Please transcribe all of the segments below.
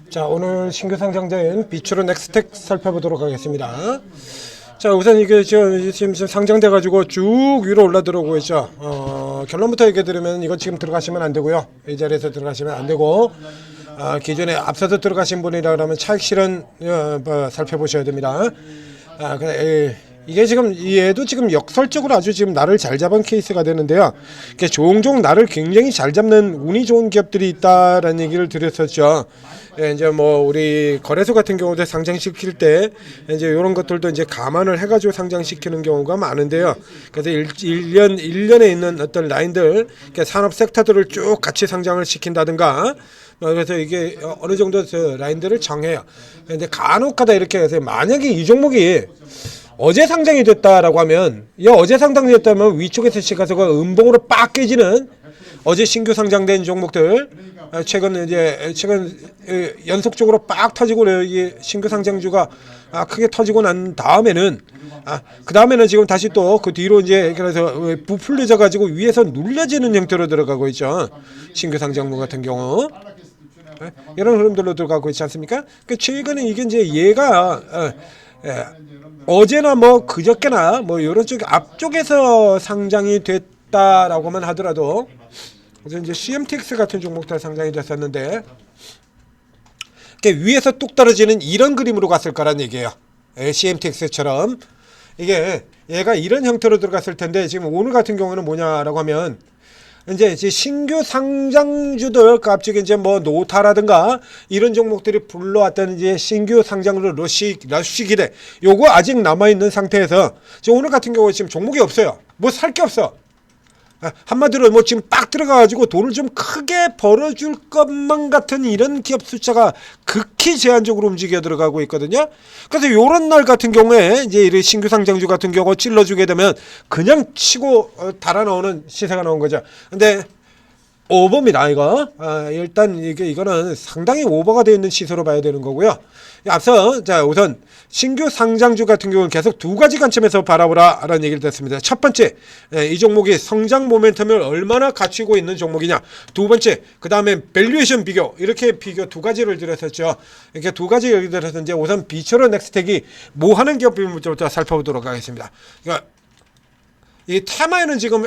자, 오늘 신규 상장된 비추로 넥스텍 살펴보도록 하겠습니다. 자, 우선 이게 지금 상장돼 가지고 쭉 위로 올라 들어오고 있죠. 결론부터 얘기 드리면 이거 지금 들어가시면 안 되고요. 이 자리에서 들어가시면 안 되고, 기존에 앞서서 들어가신 분이라 그러면 차익 실현 살펴보셔야 됩니다. 이게 지금 얘도 지금 역설적으로 아주 지금 날을 잘 잡은 케이스가 되는데요. 종종 날을 굉장히 잘 잡는 운이 좋은 기업들이 있다라는 얘기를 드렸었죠. 이제 뭐 우리 거래소 같은 경우도 상장시킬 때 이제 이런 것들도 이제 감안을 해가지고 상장시키는 경우가 많은데요. 그래서 1년에 있는 어떤 라인들, 산업 섹터들을 쭉 같이 상장을 시킨다든가. 그래서 이게 어느 정도 라인들을 정해요. 근데 간혹가다 이렇게 해서 만약에 이 종목이 어제 상장이 됐다라고 하면, 이 어제 상장이 됐다면 위쪽에서 시가서 음봉으로 빡 깨지는 어제 신규 상장된 종목들, 최근 연속적으로 빡 터지고 이 신규 상장주가 크게 터지고 난 다음에는, 그 다음에는 지금 다시 또 그 뒤로 이제 그래서 부풀려져 가지고 위에서 눌려지는 형태로 들어가고 있죠. 신규 상장주 같은 경우. 이런 흐름들로 들어가고 있지 않습니까? 최근에 이게 이제 얘가 어제나 뭐 그저께나 뭐 이런 쪽 앞쪽에서 상장이 됐다라고만 하더라도, 그래서 이제 CMTX 같은 종목들 상장이 됐었는데, 위에서 뚝 떨어지는 이런 그림으로 갔을 거란 얘기예요. CMTX처럼 이게 얘가 이런 형태로 들어갔을 텐데, 지금 오늘 같은 경우는 뭐냐라고 하면, 이제 신규 상장주들 갑자기 이제 뭐 노타라든가 이런 종목들이 불러왔던 이제 신규 상장으로 러쉬 기대, 요거 아직 남아 있는 상태에서 지금 오늘 같은 경우 지금 종목이 없어요. 뭐 살 게 없어. 한마디로 뭐 지금 빡 들어가가지고 돈을 좀 크게 벌어줄 것만 같은 이런 기업 숫자가 극히 제한적으로 움직여 들어가고 있거든요. 그래서 요런 날 같은 경우에 이제 이 신규 상장주 같은 경우 찔러주게 되면 그냥 치고 달아 나오는 시세가 나온 거죠. 근데 오버입니다, 이거. 일단 이거는 상당히 오버가 되어 있는 시세로 봐야 되는 거고요. 앞서 자 우선 신규 상장주 같은 경우는 계속 두 가지 관점에서 바라보라라는 얘기를 드렸습니다. 첫 번째, 이 종목이 성장 모멘텀을 얼마나 갖추고 있는 종목이냐. 두 번째, 그 다음에 밸류에이션 비교, 이렇게 비교 두 가지를 드렸었죠. 이렇게 두 가지 얘기를 드렸서 이제 우선 비처로 넥스텍이 뭐 하는 기업부터 살펴보도록 하겠습니다. 그러니까 이 테마에는 지금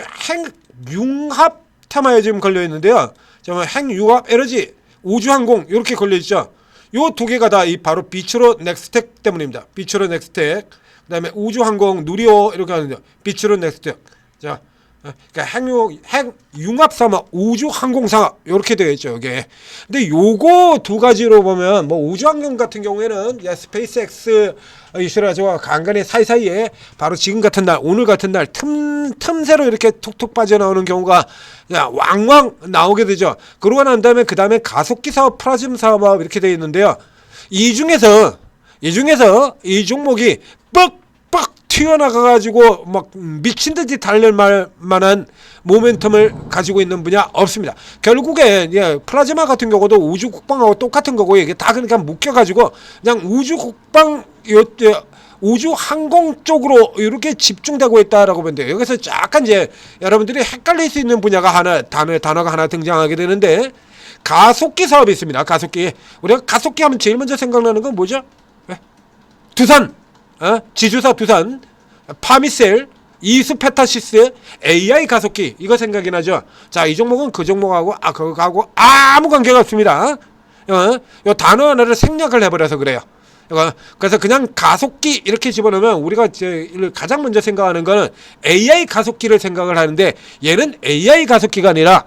핵융합 테마에 지금 걸려 있는데요. 핵융합 에너지, 우주항공 이렇게 걸려 있죠. 요 두 개가 다 이 바로 비추로 넥스텍 때문입니다. 비추로 넥스텍, 그다음에 우주항공, 누리호 이렇게 하는데 비추로 넥스텍. 자, 그러니까 핵융합 산업, 우주항공 산업 이렇게 되어 있죠. 이게. 근데 요거 두 가지로 보면 뭐 우주항공 같은 경우에는 스페이스X 이스라엘과 간간히 사이사이에 바로 지금 같은 날, 오늘 같은 날 틈새로 이렇게 툭툭 빠져나오는 경우가 왕왕 나오게 되죠. 그러고 난 다음에 그 다음에 가속기 사업, 프라즘 사업 이렇게 되어 있는데요. 이 중에서 이 종목이 뻑뻑 튀어나가가지고 막 미친 듯이 달릴 만한 모멘텀을 가지고 있는 분야 없습니다. 결국에 플라즈마 같은 경우도 우주 국방하고 똑같은 거고, 이게 다 그러니까 묶여가지고 그냥 우주 국방, 우주 항공 쪽으로 이렇게 집중되고 있다라고 보면 돼요. 여기서 약간 이제 여러분들이 헷갈릴 수 있는 분야가 단어가 하나 등장하게 되는데, 가속기 사업이 있습니다. 가속기. 우리가 가속기 하면 제일 먼저 생각나는 건 뭐죠? 두산, 지주사 두산, 파미셀, 이스페타시스, AI 가속기, 이거 생각이 나죠. 자, 이 종목은 그 종목하고 그거하고 아무 관계가 없습니다. 요 단어 하나를 생략을 해버려서 그래요. 그래서 그냥 가속기 이렇게 집어넣으면 우리가 가장 먼저 생각하는 거는 AI 가속기를 생각을 하는데, 얘는 AI 가속기가 아니라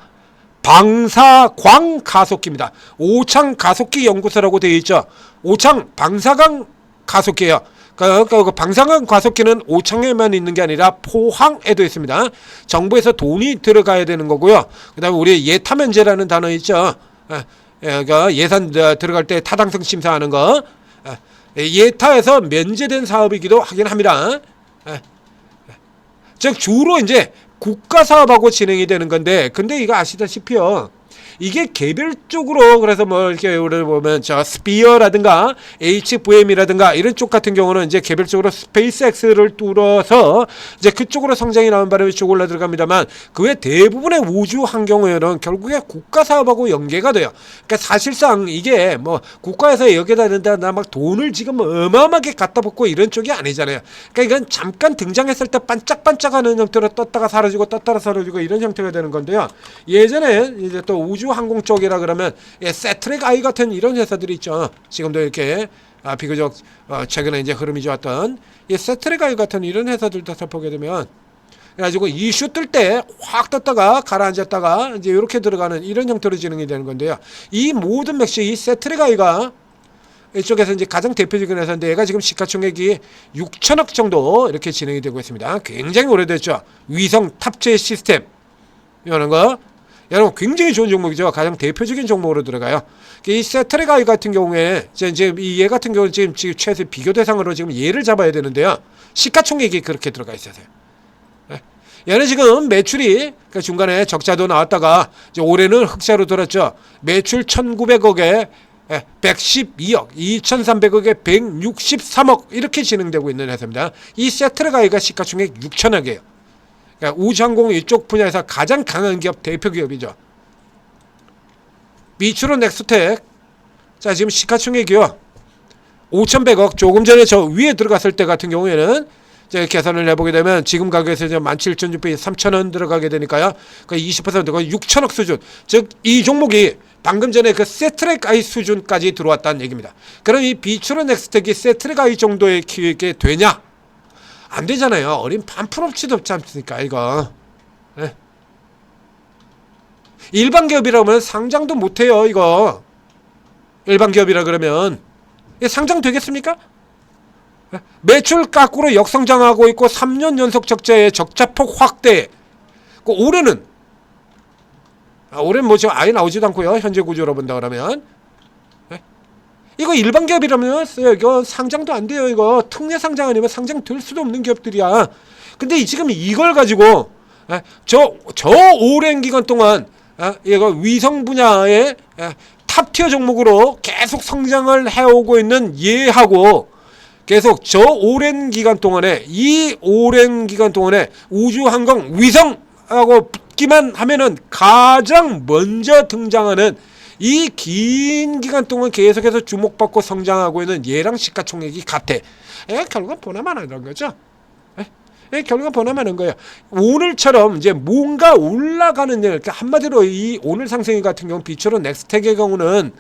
방사광 가속기입니다. 오창 가속기 연구소라고 되어 있죠. 오창 방사광 가속기예요. 그 방사광 가속기는 오창에만 있는 게 아니라 포항에도 있습니다. 정부에서 돈이 들어가야 되는 거고요. 그 다음에 우리 예타면제라는 단어 있죠. 예산 들어갈 때 타당성 심사하는 거. 예타에서 면제된 사업이기도 하긴 합니다. 즉 주로 이제 국가 사업하고 진행이 되는 건데, 근데 이거 아시다시피요, 이게 개별적으로 그래서 뭐 이렇게 우리 보면 저 스피어라든가 HVM이라든가 이런 쪽 같은 경우는 이제 개별적으로 스페이스X를 뚫어서 이제 그쪽으로 성장이 나온 바람에 쭉 올라 들어갑니다만 그 외 대부분의 우주 환경에는 결국에 국가 사업하고 연계가 돼요. 그러니까 사실상 이게 뭐 국가에서 여기다 낸다 막 돈을 지금 어마어마하게 갖다 붓고 이런 쪽이 아니잖아요. 그러니까 이건 잠깐 등장했을 때 반짝반짝하는 형태로 떴다가 사라지고 떴다가 사라지고 이런 형태가 되는 건데요. 예전에 이제 또 우주 항공 쪽이라 그러면 세트랙 아이 같은 이런 회사들이 있죠. 지금도 이렇게 비교적 최근에 이제 흐름이 좋았던 이 세트랙 아이 같은 이런 회사들도 살펴보게 되면 그래가지고 이슈 뜰 때 확 떴다가 가라앉았다가 이제 이렇게 들어가는 이런 형태로 진행이 되는 건데요. 이 모든 맥시 이 세트랙 아이가 이쪽에서 이제 가장 대표적인 회사인데 얘가 지금 시가총액이 6천억 정도 이렇게 진행이 되고 있습니다. 굉장히 오래됐죠. 위성 탑재 시스템 이런 거 여러분 굉장히 좋은 종목이죠. 가장 대표적인 종목으로 들어가요. 이 세트랙 아이 같은 경우에 이제 얘 같은 경우는 지금 최소 비교 대상으로 지금 얘를 잡아야 되는데요. 시가총액이 그렇게 들어가 있어요. 얘는 지금 매출이 그러니까 중간에 적자도 나왔다가 이제 올해는 흑자로 돌았죠. 매출 1,900억에 112억, 2,300억에 163억 이렇게 진행되고 있는 회사입니다. 이 세트랙 아이가 시가총액 6천억이에요. 그러니까 우주항공 이쪽 분야에서 가장 강한 기업, 대표 기업이죠. 미추론 넥스텍, 자 지금 시가총액이요 5,100억. 조금 전에 저 위에 들어갔을 때 같은 경우에는 이제 계산을 해보게 되면 지금 가격에서 이제 17,600원, 3,000원 들어가게 되니까요. 그 20% 거의 6천억 수준. 즉 이 종목이 방금 전에 그 세트랙 아이 수준까지 들어왔다는 얘기입니다. 그럼 이 비추론 넥스텍이 세트랙 아이 정도의 기획이 되냐? 안 되잖아요. 어린 반푼업치도 없지 않습니까 이거. 네. 일반 기업이라면 상장도 못해요 이거. 일반 기업이라 그러면 상장 되겠습니까? 매출 깎으로 역성장하고 있고 3년 연속 적자의 적자폭 확대. 올해는 올해는 뭐 지금 아예 나오지도 않고요. 현재 구조로 본다 그러면 이거 일반 기업이라면 이거 상장도 안 돼요. 이거 특례 상장 아니면 상장 될 수도 없는 기업들이야. 근데 지금 이걸 가지고 저 오랜 기간 동안 이거 위성 분야의 탑티어 종목으로 계속 성장을 해오고 있는 얘하고 계속 저 오랜 기간 동안에 우주항공 위성하고 붙기만 하면은 가장 먼저 등장하는 이 긴 기간 동안 계속해서 주목받고 성장하고 있는 얘랑 시가총액이 같아. 결국은 보나만 하는 거죠. 결국은 보나만 하는 거예요. 오늘처럼 이제 뭔가 올라가는 일, 한마디로 이 오늘 상승이 같은 경우 비추론 넥스텍의 경우는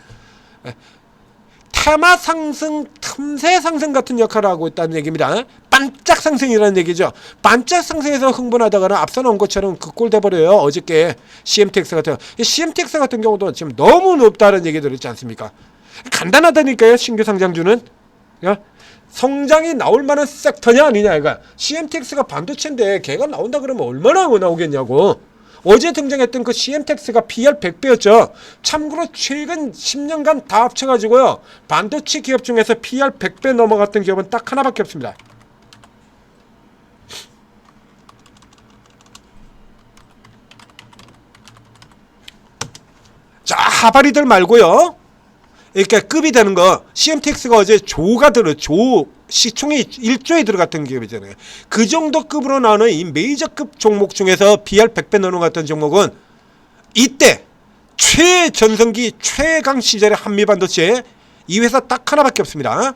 테마 상승, 틈새 상승 같은 역할을 하고 있다는 얘기입니다. 반짝 상승이라는 얘기죠. 반짝 상승에서 흥분하다가는 앞서 나온 것처럼 그 꼴 돼버려요. 어저께 CMTX 같은 CMTX 같은 경우도 지금 너무 높다는 얘기 들었지 않습니까? 간단하다니까요. 신규 상장주는 성장이 나올 만한 섹터냐 아니냐 이거. CMTX가 반도체인데 걔가 나온다 그러면 얼마나 나오겠냐고. 어제 등장했던 그 CMTX가 PR 100배였죠. 참고로 최근 10년간 다 합쳐가지고요. 반도체 기업 중에서 PR 100배 넘어갔던 기업은 딱 하나밖에 없습니다. 자, 하바리들 말고요. 그러니까 급이 되는 거. CMTX가 어제 시총이 1조에 들어갔던 기업이잖아요. 그 정도 급으로 나오는 이 메이저급 종목 중에서 PR 100배 넘어갔던 종목은 이때 최전성기 최강 시절의 한미반도체 이 회사 딱 하나밖에 없습니다.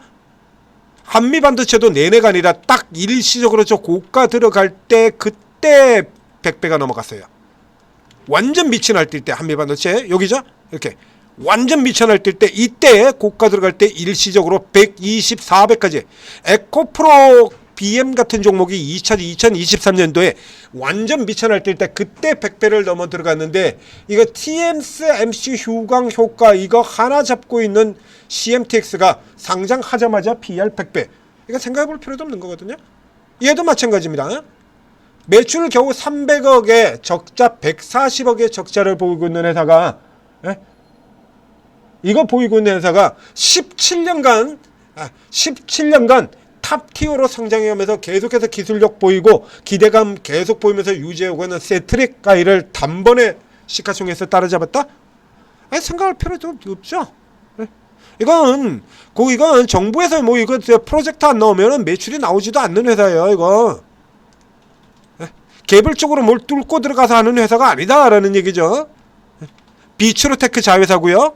한미반도체도 내내가 아니라 딱 일시적으로 저 고가 들어갈 때 그때 100배가 넘어갔어요. 완전 빛이 날 때 한미반도체 여기죠? 이렇게 완전 미천할 때 이때 고가 들어갈 때 일시적으로 124배까지 에코프로 BM 같은 종목이 2023년도에 완전 미천할 때 그때 100배를 넘어 들어갔는데 이거 TSMC 휴강 효과 이거 하나 잡고 있는 CMTX가 상장하자마자 PR 100배. 이거 생각해 볼 필요도 없는 거거든요. 얘도 마찬가지입니다. 매출 겨우 300억에 적자 140억의 적자를 보이고 있는 회사가 이거 보이고 있는 회사가 17년간 탑티어로 성장해오면서 계속해서 기술력 보이고 기대감 계속 보이면서 유지하고 있는 세트랙 가이를 단번에 시가총액에서 따라잡았다? 생각할 필요도 없죠. 이건 정부에서 뭐 이거 프로젝트 안 나오면 매출이 나오지도 않는 회사예요. 이거 개별적으로 뭘 뚫고 들어가서 하는 회사가 아니다라는 얘기죠. 비추로테크 자회사고요.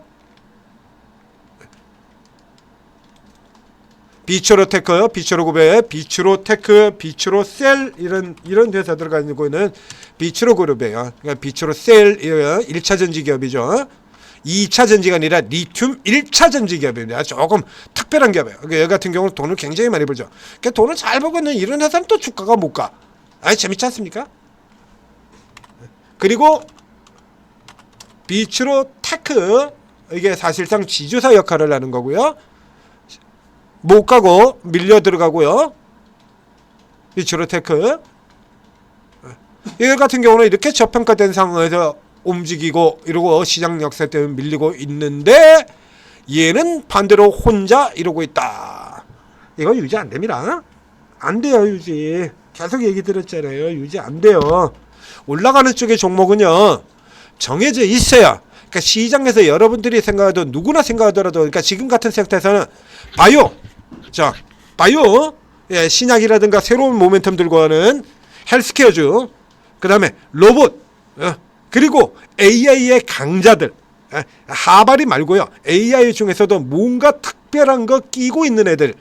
비추로테크, 비추로그룹, 비추로테크, 비추로셀 이런 회사 들어가고 있는 비추로그룹이에요. 그러니까 비추로셀 1차 전지 기업이죠. 2차 전지가 아니라 리튬 1차 전지 기업입니다. 조금 특별한 기업이에요. 얘 같은 경우는 돈을 굉장히 많이 벌죠. 그러니까 돈을 잘 벌고 있는 이런 회사는 또 주가가 못 가. 재밌지 않습니까? 그리고 비추로테크, 이게 사실상 지주사 역할을 하는 거고요. 못 가고 밀려 들어가고요. 비추로테크. 이거 같은 경우는 이렇게 저평가된 상황에서 움직이고 이러고 시장 역사 때문에 밀리고 있는데, 얘는 반대로 혼자 이러고 있다. 이거 유지 안 됩니다. 안 돼요, 유지. 계속 얘기 들었잖아요. 유지 안 돼요. 올라가는 쪽의 종목은요, 정해져 있어요. 그러니까 시장에서 여러분들이 생각해도, 누구나 생각하더라도, 그러니까 지금 같은 섹터에서는 바이오, 바이오, 신약이라든가 새로운 모멘텀 들고 하는 헬스케어주, 그 다음에 로봇, 그리고 AI의 강자들, 하바리 말고요, AI 중에서도 뭔가 특별한 거 끼고 있는 애들,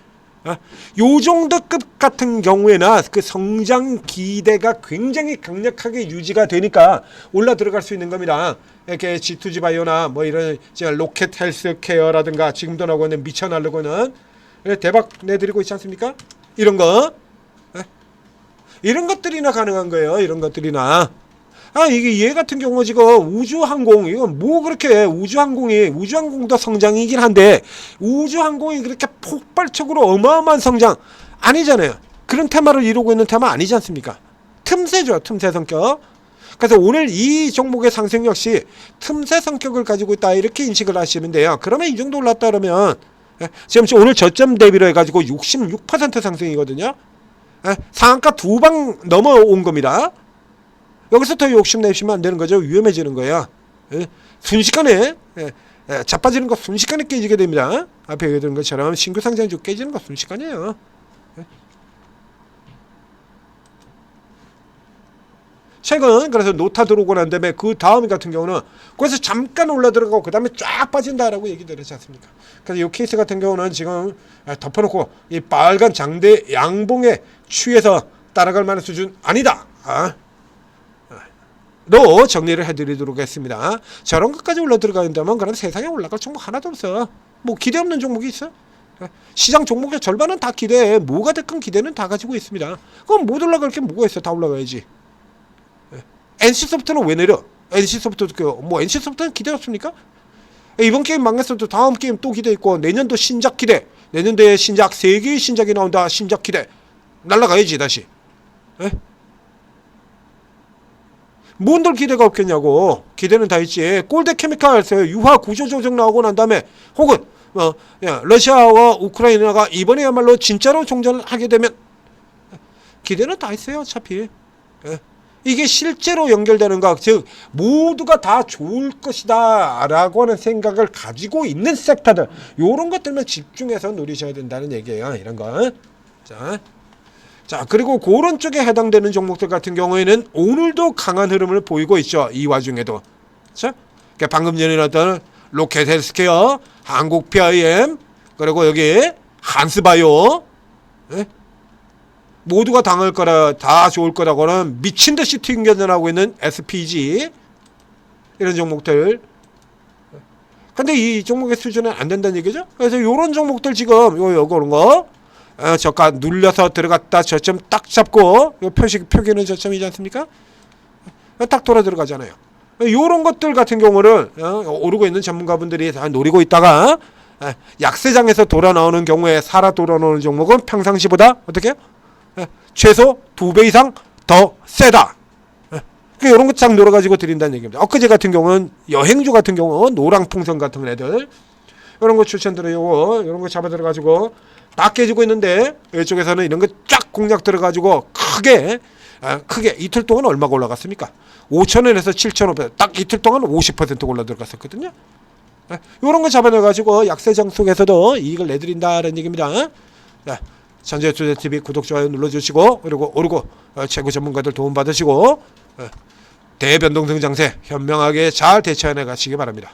요 정도급 같은 경우에는 그 성장 기대가 굉장히 강력하게 유지가 되니까 올라 들어갈 수 있는 겁니다. 이렇게 G2G 바이오나 뭐 이런 로켓 헬스케어라든가 지금도 나오고 있는 미쳐 날르고는 대박 내드리고 있지 않습니까? 이런 거, 이런 것들이나 가능한 거예요. 이런 것들이나. 이게 얘 같은 경우 지금 우주항공, 이건 뭐 그렇게 우주항공도 성장이긴 한데, 우주항공이 그렇게 폭발적으로 어마어마한 성장 아니잖아요. 그런 테마를 이루고 있는 테마 아니지 않습니까? 틈새죠, 틈새 성격. 그래서 오늘 이 종목의 상승 역시 틈새 성격을 가지고 있다, 이렇게 인식을 하시면 돼요. 그러면 이 정도 올랐다 그러면, 지금 오늘 저점 대비로 해가지고 66% 상승이거든요. 상한가 2방 넘어온 겁니다. 여기서 더 욕심내시면 안 되는 거죠. 위험해지는 거예요. 순식간에 자빠지는 거 순식간에 깨지게 됩니다. 앞에 얘기했던 것처럼 신규 상장주 깨지는 거 순식간이에요. 최근 그래서 노타 들어오고 난 다음에 그 다음 같은 경우는 그래서 잠깐 올라 들어가고 그 다음에 쫙 빠진다라고 얘기 들었지 않습니까? 그래서 이 케이스 같은 경우는 지금 덮어놓고 이 빨간 장대 양봉에 취해서 따라갈 만한 수준 아니다. 로 정리를 해드리도록 하겠습니다. 저런 것까지 올라 들어간다면 그럼 세상에 올라갈 종목 하나도 없어. 뭐 기대 없는 종목이 있어? 시장 종목의 절반은 다 기대해. 뭐가 됐건 기대는 다 가지고 있습니다. 그럼 못 올라갈 게 뭐가 있어? 다 올라가야지. NC소프트는 왜 내려? NC소프트는 기대 없습니까? 이번 게임 망했어도 다음 게임 또 기대 있고, 내년도 신작 기대, 내년도에 신작 3개의 신작이 나온다. 신작 기대 날라가야지 다시. 뭔들 기대가 없겠냐고. 기대는 다 있지. 골드 케미칼에서 유화 구조 조정 나오고 난 다음에, 혹은 러시아와 우크라이나가 이번에야말로 진짜로 종전을 하게 되면 기대는 다 있어요. 어차피 이게 실제로 연결되는가, 즉 모두가 다 좋을 것이다 라고 하는 생각을 가지고 있는 섹터들, 요런 것들만 집중해서 누리셔야 된다는 얘기예요. 이런 거. 자, 그리고 그런 쪽에 해당되는 종목들 같은 경우에는 오늘도 강한 흐름을 보이고 있죠. 이 와중에도. 자, 그러니까 방금 전에 나왔던 로켓 헬스케어, 한국 PIM, 그리고 여기 한스바이오, 모두가 당할 거라, 다 좋을 거라고는 미친 듯이 튕겨나가고 있는 SPG, 이런 종목들. 근데 이 종목의 수준은 안 된다는 얘기죠. 그래서 이런 종목들 지금 요런 거, 저가 눌려서 들어갔다 저점 딱 잡고, 요 표기는 저점이지 않습니까? 딱 돌아 들어가잖아요. 요런 것들 같은 경우를 오르고 있는 전문가분들이 다 노리고 있다가 약세장에서 돌아 나오는 경우에 살아 돌아 나오는 종목은 평상시보다 어떻게? 최소 2배 이상 더 세다. 이런 거 쫙 놀아가지고 드린다는 얘기입니다. 엊그제 같은 경우는 여행주 같은 경우 노랑풍선 같은 애들, 이런 거 추천드려요. 이런 거 잡아 들어가지고 다 깨지고 있는데, 이쪽에서는 이런 거 쫙 공략 들어가지고 크게 이틀 동안 얼마가 올라갔습니까? 5,000원에서 7,500원, 딱 이틀 동안 50% 올라 들어갔었거든요. 이런 거 잡아내가지고 약세장 속에서도 이익을 내드린다는 얘기입니다. 전재투자TV 구독, 좋아요 눌러주시고, 그리고 오르고 최고 전문가들 도움 받으시고 대변동 등장세 현명하게 잘 대처해 가시기 바랍니다.